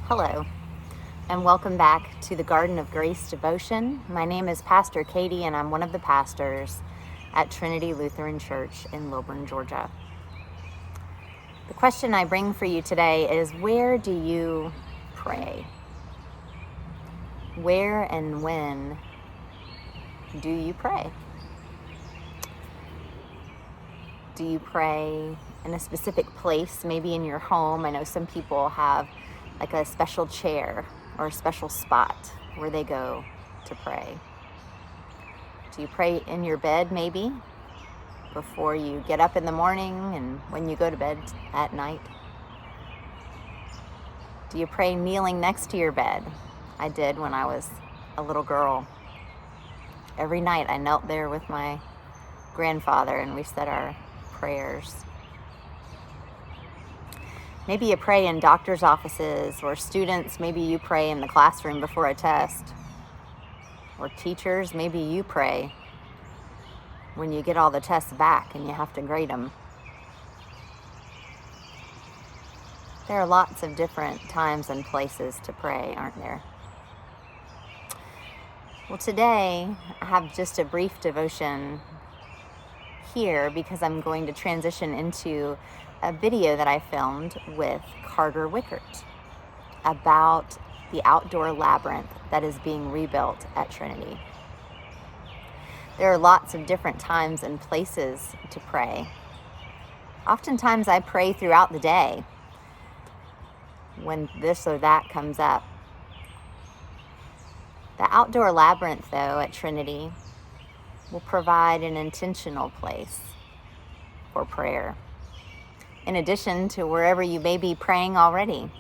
Hello, and welcome back to the Garden of Grace devotion. My name is Pastor Katie, and I'm one of the pastors at Trinity Lutheran Church in Labyrinth, Georgia. The question I bring for you today is, where do you pray? Where and when do you pray? Do you pray in a specific place, maybe in your home? I know some people have like a special chair or a special spot where they go to pray. Do you pray in your bed maybe before you get up in the morning and when you go to bed at night? Do you pray kneeling next to your bed? I did when I was a little girl. Every night I knelt there with my grandfather and we said our prayers. Maybe you pray in doctor's offices, or students, maybe you pray in the classroom before a test. Or teachers, maybe you pray when you get all the tests back and you have to grade them. There are lots of different times and places to pray, aren't there? Well, today I have just a brief devotion here because I'm going to transition into a video that I filmed with Carter Wickert about the outdoor labyrinth that is being rebuilt at Trinity. There are lots of different times and places to pray. Oftentimes I pray throughout the day when this or that comes up. The outdoor labyrinth, though, at Trinity will provide an intentional place for prayer, in addition to wherever you may be praying already.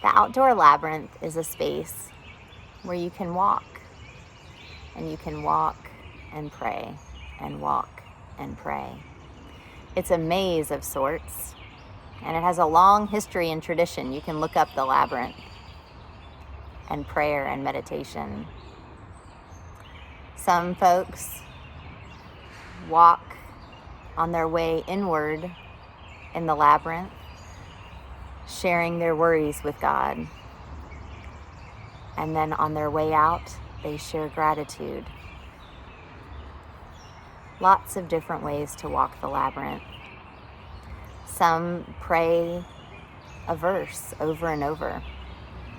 The outdoor labyrinth is a space where you can walk, and you can walk and pray, and walk and pray. It's a maze of sorts, and it has a long history and tradition. You can look up the labyrinth and prayer and meditation. Some folks walk on their way inward in the labyrinth, sharing their worries with God. And then on their way out, they share gratitude. Lots of different ways to walk the labyrinth. Some pray a verse over and over.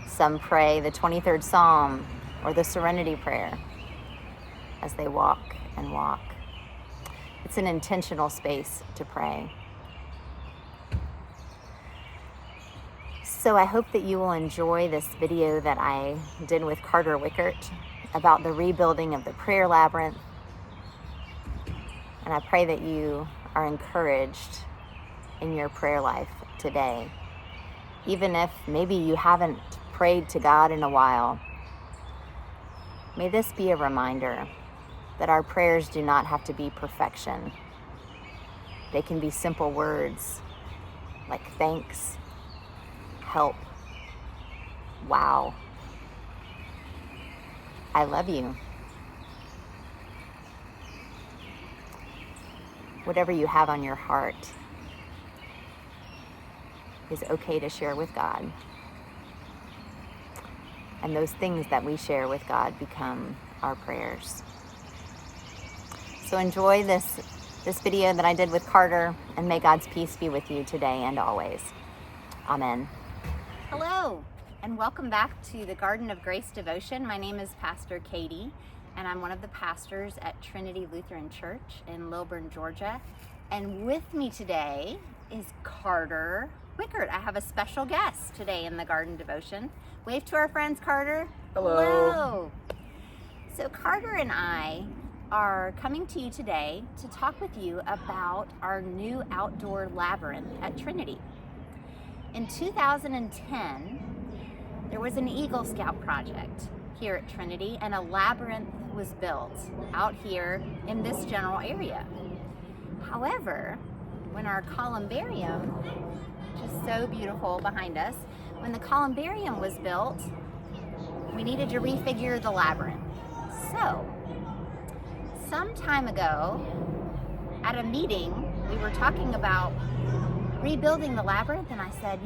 Some pray the 23rd Psalm or the Serenity Prayer as they walk and walk. It's an intentional space to pray. So I hope that you will enjoy this video that I did with Carter Wickert about the rebuilding of the prayer labyrinth. And I pray that you are encouraged in your prayer life today. Even if maybe you haven't prayed to God in a while, may this be a reminder that our prayers do not have to be perfection. They can be simple words like thanks, help, wow, I love you. Whatever you have on your heart is okay to share with God. And those things that we share with God become our prayers. So enjoy this video that I did with Carter, and may God's peace be with you today and always. Amen. Hello, and welcome back to the Garden of Grace devotion. My name is Pastor Katie, and I'm one of the pastors at Trinity Lutheran Church in Labyrinth, Georgia. And with me today is Carter Wickert. I have a special guest today in the Garden devotion. Wave to our friends, Carter. Hello. Hello. So Carter and I are coming to you today to talk with you about our new outdoor labyrinth at Trinity. In 2010, there was an Eagle Scout project here at Trinity, and a labyrinth was built out here in this general area. However, when our columbarium, which is so beautiful behind us, when the columbarium was built, we needed to refigure the labyrinth. So, some time ago, at a meeting, we were talking about rebuilding the labyrinth, and I said,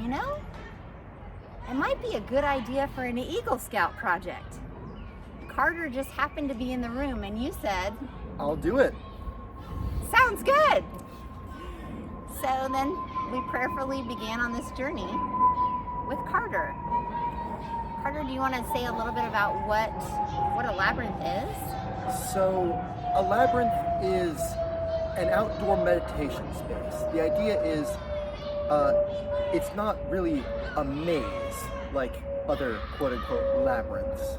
it might be a good idea for an Eagle Scout project. Carter just happened to be in the room, and you said, I'll do it. sounds good. So then we prayerfully began on this journey with Carter. Carter, do you want to say a little bit about what a labyrinth is? So a labyrinth is an outdoor meditation space. The idea is it's not really a maze like other quote-unquote labyrinths.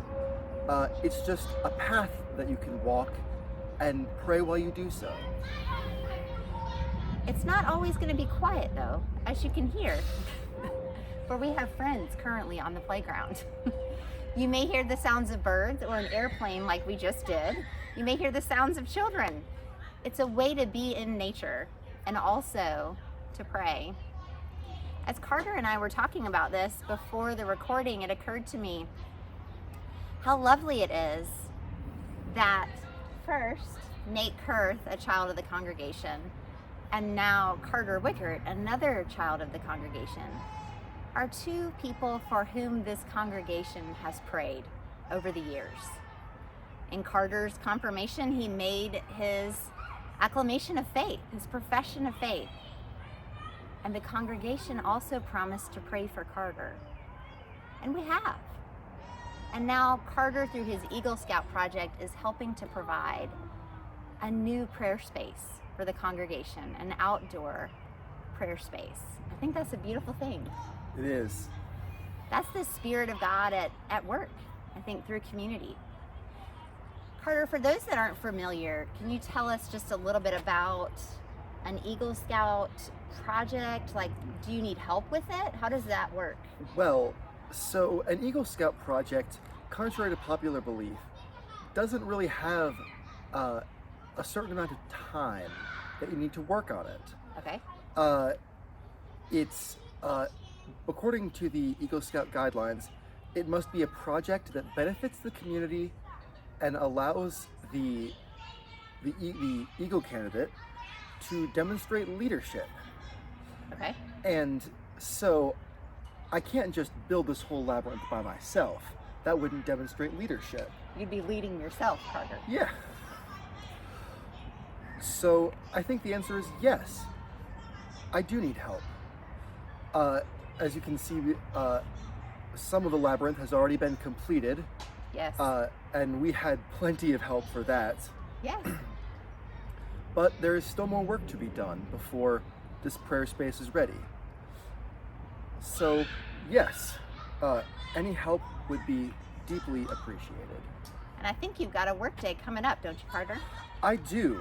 It's just a path that you can walk and pray while you do so. It's not always going to be quiet, though, as you can hear, for we have friends currently on the playground. You may hear the sounds of birds or an airplane like we just did. You may hear the sounds of children. It's a way to be in nature and also to pray. As Carter and I were talking about this before the recording, it occurred to me how lovely it is that first Nate Kurth, a child of the congregation, and now Carter Wickert, another child of the congregation, are two people for whom this congregation has prayed over the years. In Carter's confirmation, he made his acclamation of faith, his profession of faith. And the congregation also promised to pray for Carter. And we have. And now Carter, through his Eagle Scout project, is helping to provide a new prayer space for the congregation, an outdoor prayer space. I think that's a beautiful thing. It is. That's the Spirit of God at work, I think, through community. Carter, for those that aren't familiar, can you tell us just a little bit about an Eagle Scout project? Like, do you need help with it? How does that work? Well, so an Eagle Scout project, contrary to popular belief, doesn't really have a certain amount of time that you need to work on it. Okay. It's according to the Eagle Scout guidelines, it must be a project that benefits the community and allows the Eagle candidate to demonstrate leadership. Okay. And so I can't just build this whole labyrinth by myself. That wouldn't demonstrate leadership. You'd be leading yourself, Carter. Yeah. So I think the answer is yes. I do need help. As you can see, some of the labyrinth has already been completed. Yes. And we had plenty of help for that. Yes. But there is still more work to be done before this prayer space is ready. So yes, any help would be deeply appreciated. And I think you've got a work day coming up, don't you, Carter? I do.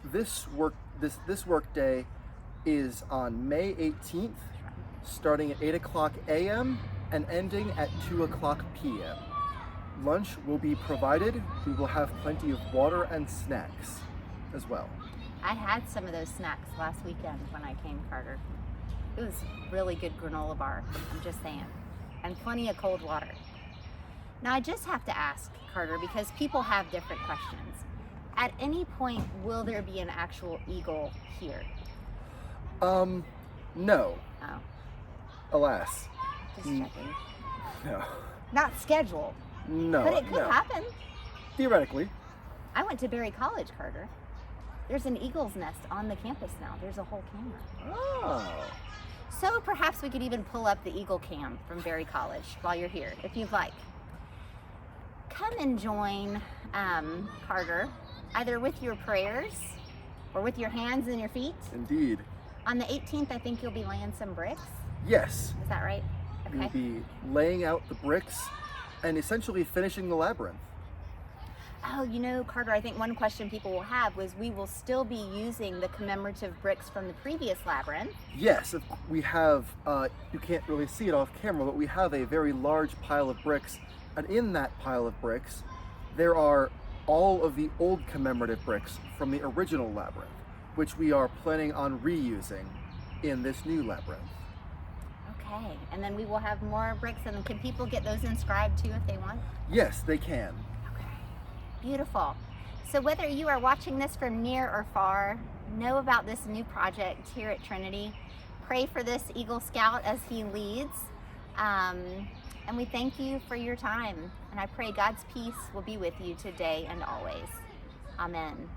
This work day is on May 18th, starting at 8 o'clock a.m. and ending at 2 o'clock p.m. Lunch will be provided. We will have plenty of water and snacks as well. I had some of those snacks last weekend when I came, Carter. It was really good granola bar, I'm just saying. And plenty of cold water. Now I just have to ask, Carter, because people have different questions. At any point, will there be an actual eagle here? No. Oh, Alas. just checking. No. Not scheduled. No. But it could no. happen. Theoretically. I went to Berry College, Carter. There's an eagle's nest on the campus now. There's a whole camera. Oh. So perhaps we could even pull up the Eagle Cam from Berry College while you're here, if you'd like. Come and join Carter, either with your prayers or with your hands and your feet. Indeed. On the 18th, I think you'll be laying some bricks. Yes. Is that right? We'll Okay. be laying out the bricks and essentially finishing the labyrinth. Oh, you know, Carter, I think one question people will have was we will still be using the commemorative bricks from the previous labyrinth. Yes, we have, you can't really see it off camera, but we have a very large pile of bricks. And in that pile of bricks, there are all of the old commemorative bricks from the original labyrinth, which we are planning on reusing in this new labyrinth. Okay, and then we will have more bricks, and can people get those inscribed too if they want? Yes, they can. Beautiful. So whether you are watching this from near or far, know about this new project here at Trinity. pray for this Eagle Scout as he leads. And we thank you for your time. And I pray God's peace will be with you today and always. Amen.